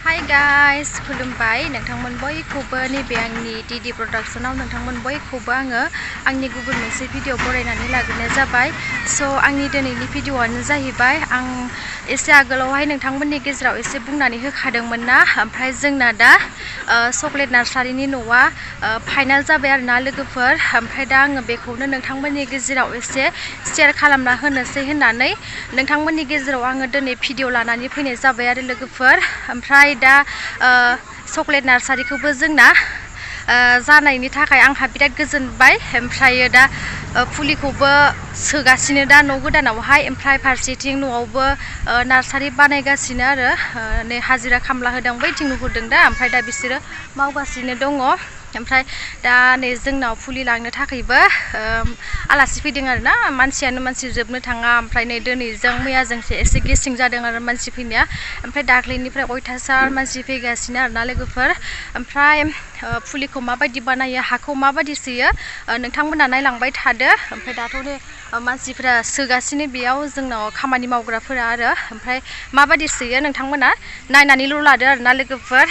Hi guys, खुलुमबाय नोंथांमोन बयखौबो नैबे आंनि डिडि प्रडाक्शनाव नोंथांमोन बयखौबो आंनि गुबुन मोनसे भिडिअ बरायनानै लाग्रोनाय जाबाय। स' आंनि दिनैनि भिडिअआनो जाहैबाय आं एसे आगोलावहाय नोंथांमोननि गेजेराव एसे बुंनानै होखादोंमोन ना, ओमफ्राय जोंना दा चकलेट नार्सारिनि न'आ फाइनाल जाबाय आरोना लोगोफोर। ओमफ्राय दा आङो बेखौनो नोंथांमोननि गेजेराव एसे शेयार खालामना होनोसै होननानै नोंथांमोननि गेजेराव आङो दिनै भिडिअ लानानै फैनाय जाबाय आरो लोगोफोर। ओमफ्राय दा चकलेट नार्सारिखौबो जोंना जानायनि थाखाय आंहा बिराद गोजोनबाय। ओमफ्राय दा फुलिखौबो सोगासिनो दा न' गोदानावहाय, ओमफ्राय फारसेथिं न'आवबो नार्सारि बानायगासिनो आरो नै हाजिरा खामला होदों बैथिं नुहुरदों दा, ओमफ्राय दा बिसोरो मावगासिनो दङ। ओमफ्राय दा नै जोंनाव फुलि लांनो थाखायबो आलासि फैदों आरो ना, मानसियानो मानसि जोबनो थाङा। ओमफ्राय नै दिनैजों मैयाजोंसो एसे गेसिं जादों आरो मानसि फैनाया, ओमफ्राय दाख्लैनिफ्राय अयथासार मानसि फैगासिनो आरोना लोगोफोर। ओमफ्राय फुलिखौ माबायदि बानायो, हाखौ माबायदि सोयो नोंथांमोना नायलांबाय थादो। ओमफ्राय दाथ' नै मानसिफ्रा सोगासिनो बेयाव जोंनाव खामानि मावग्राफोरा आरो, ओमफ्राय माबायदि सोयो नोंथांमोना नायनानैल' लादो आरोना लोगोफोर।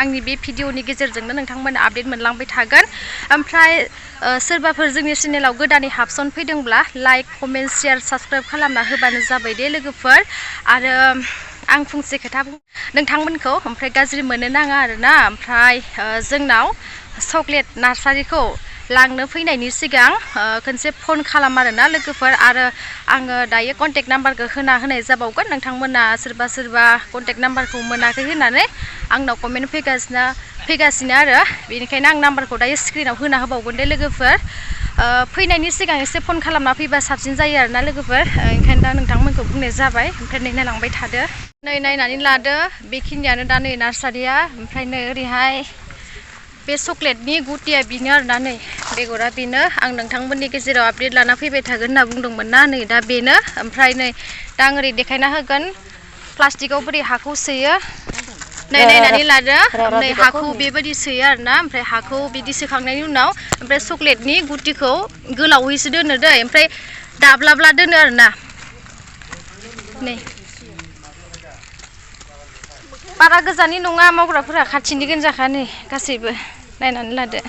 आंनि बे भिडिअनि गेजेरजोंनो नोंथांमोना आपडेट मोनलांबाय थागोन। ओमफ्राय सोरबाफोर जोंनि चेनेलाव गोदानै हाबसन फैदोंब्ला लाइक, कमेन्ट, शेयार, साबस्क्राइब खालामना होबानो जाबाय दे लोगोफोर। आरो आं फंसे खोथा नोंथांमोनखौ ओमफ्राय गाज्रि मोननो नाङा आरोना। ओमफ्राय जोंनाव चकलेट नार्सारिखौ लांनो फैनायनि सिगां खनसे फन खालाम आरोना लोगोफोर। आरो आङो दायो कन्टेक्ट नाम्बारखौ होनाय जाबावगोन। नोंथांमोना सोरबा कन्टेक्ट नाम्बारखौ मोनाखै होननानै आंनाव कमेन्ट फैगासिनो आरो, बेनिखायनो आं नाम्बारखौ दायो स्क्रिनाव होना होबावगोन दे लोगोफोर। फैनायनि सिगां एसे फन खालामना फैबा साबसिन जायो आरोना लोगोफोर। ओंखायनो दा नोंथांमोनखौ बुंनाय जाबाय। ओमफ्राय नै नायलांबाय थादो, नै नायनानै लादो। बेखिनियानो दा नै नार्सारिया। ओमफ्राय नै ओरैहाय बे चकलेटनि गुटिया बेनो आरोना, नै बेगरा बेनो। आं नोंथांमोननि गेजेराव आपडेट लाना फैबाय थागोन होनना बुंदोंमोन ना, नै दा बेनो। ओमफ्राय नै दा आं ओरै देखायना होगोन प्लास्टिकआव बोरै हाखौ सोयो। नै नायनानै लादो, नै हाखौ बेबायदि सोयो आरोना। ओमफ्राय हाखौ बिदि सोखांनायनि उनाव ओमफ्राय चकलेटनि गुटिखौ गोलावैसो दोनो दै, ओमफ्राय दाब्लाब्ला दोनो आरोना। नै बारा गोजाननि नङा, मावग्राफोरा खाथिनि गोनजाखा नै गासैबो। नायनानै लादो,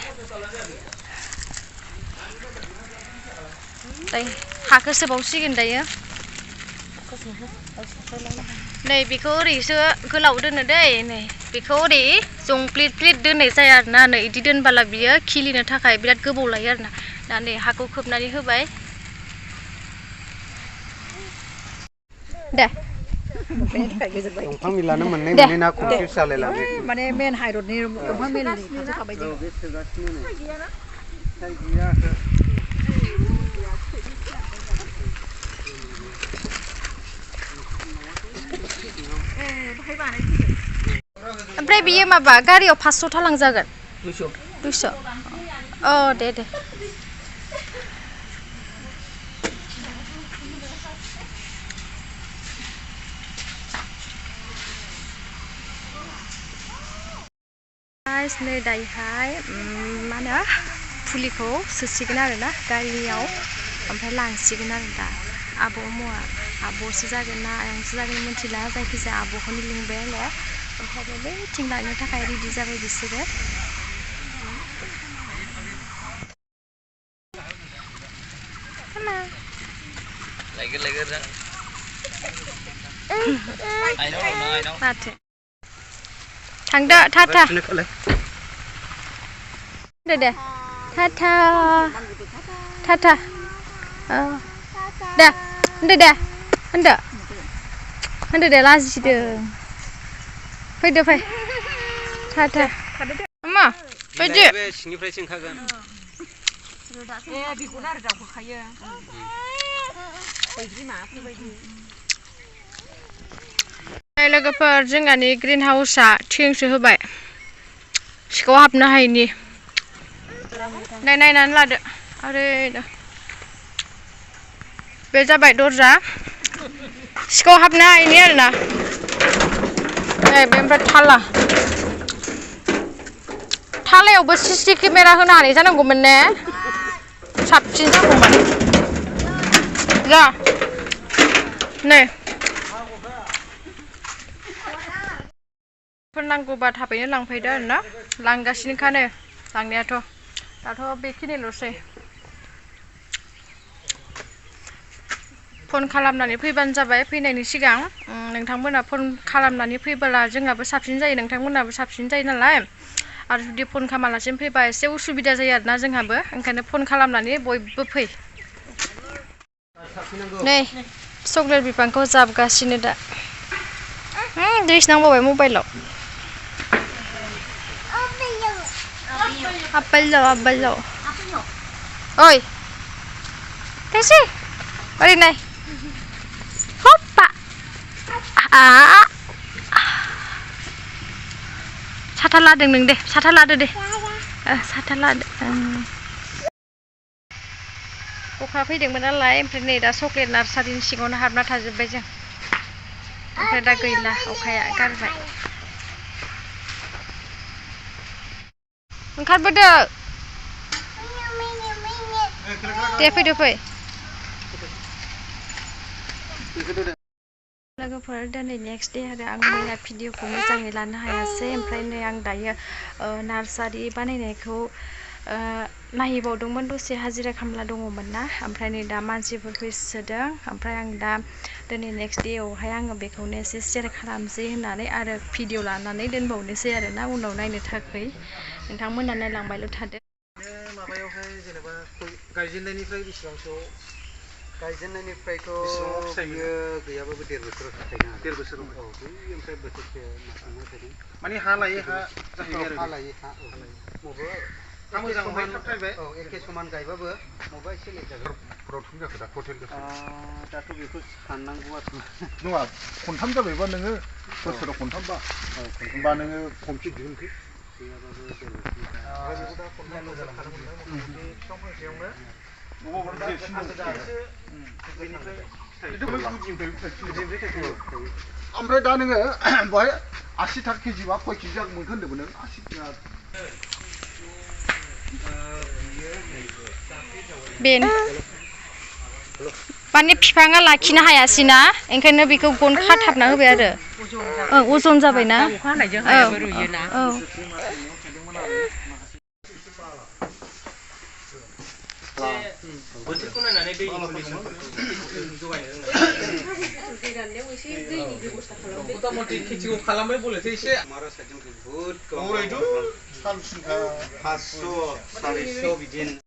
दायो हाखौ सोबावसिगोन दायो। नै बेखौ ओरैसो गोलाव दोनो दै, नै बेखौ ओरै जंप्लिट दोननाय जाया आरोना। नै बिदि दोनबोला बियो खिलिनो थाखाय बिराद गोबाव लायो आरोना। दा नै हाखौ खोबनानै होबाय दे। दंफां मिलानो मोननै ना कनफिउस जालायलाङो। माने मेन हाइरडनि दंफां मेननि खाथि थाबाय जों। ओमफ्राय बियो माबा गारियाव 500 थालांजागोन। 200 अ दे। नै दायोहाय मा होनो फुलिखौ सोसिगोन आरोना गारियाव, ओमफ्राय लांसिगोन आरो दा आब'सो जागोन ना आंसो जागोन मिथिला, जायखिजाया आब'खौनो लिंबाय आङो। ओमफ्राय बैथिं लांनो थाखाय रेडि जाबाय बिसोरो। माथो थांदो टाटा दे टाटा दे होनदो दे लाजिदों। फैदो फै टाटा अमा फैदो। सिंनिफ्रायसो ओंखारगोन। बेखौनो आरो दावखोखायो बैदि माबाफोरबायदि। लोगोफोर जोंहानि ग्रिन हाउसआ थिंसो होबाय, सिखाव हाबनो हायिनि। नायनानै लादो, आरो बे जाबाय दरजा, सिखाव हाबनो हायिनि आरोना। बे ओमफ्राय थालायावबो CC केमेरा होनो हानाय जानांगौमोन ने, साबसिन जागौमोन। जा नै फोर नांगौबा थाबैनो लांफैदो आरोना लांगासिनोखानो लांनायाथ' दाथ' बेखिनिल'सै फन खालामनानै फैबानो जाबाय फैनायनि सिगां नोंथांमोना फन खालामनानै फैबोला जोंहाबो साबसिन जायो नोंथांमोनाबो साबसिन जायो नालाय आरो जुदि फन खालामालासिनो फैबा एसे उसुबिदा जायो आरोना जोंहाबो ओंखायनो फन खालामनानै बयबो फै नै चक्लेट बिफांखौ जाबगासिनो दा ड्रेस नांबावबाय मबाइलाव आपेल ओइ कैसे ओरै नाय हप्पा साथा लादों नों दे साथा लादो दे साथा लादो अखा फैदोंमोन नालाय ओमफ्राय नै दा चक्लेट नार्सारिनि सिङावनो हाबना थाजोब्बाय जों ओमफ्राय दा गैला अखाया गारबाय ओंखारबोदो दे फैदो फै लोगोफोर दिनै नेक्स्ट डे आरो आं मैया भिडिअखौ मोजाङै लानो हायासै ओमफ्राय नै आं दायो नार्सारि बानायनायखौ नायहैबावदोंमोन दसे हाजिरा खामला दङमोन ना ओमफ्राय नै दा मानसिफोर फैसोदों ओमफ्राय आं दा दिनै नेक्स्ट डेआवहाय आङो बेखौनो एसे शेयार खालामसै होननानै आरो भिडिअ लानानै दोनबावनोसै आरोना उनाव नायनो थाखाय नोंथांमोना नायलांबायल' थादो माबायावहाय जेनेबा गायजेननायनिफ्राय बेसेबांसो गायजेननायनिफ्रायथ' बियो गैयाबाबो 1.5 बोसोर थाखायना 1.5 बोसोर औ ओमफ्राय बोसोरसे मासावनो थायदों माने हा लायै हा जाहैबाय आरो हा लायै हा मबेबा हा मोजां मोजां थाबथायबाय औ एखे समान गायबाबो मबेबा एसे लेट जागोन प्रथम जाखो दा टटेल दाथ' बेखौ साननांगौ आरो नङा खनथाम जाबायबा नोङो बोसोराव खनथामबा होनबा नोङो कमप्लिट दिहुनखो गैयाबाबो 1.5 बोसोर बेखौ दा खनथाम बिफां फांसेयावनो ओमफ्राय दा नोङो बहाय 80 थाखा केजि बा कय केजि मोनखो होनदोंमोन नों 80 बेनो माने बिफाङा लाखिनो हायासैना ओंखायनो बेखौ गन खाथाबना होबाय आरो अजन जाबायना अखा हानायजों हायाबो रुयोना बोथोरखौ नायनानै दैनि कन्डिसनफोरखौ जगायनो रोंनांगोन मथा मथि खेथिखौ खालामबाय बोलोसो एसे हमारा साइडजों बहुत कम 500 400 बिदिनो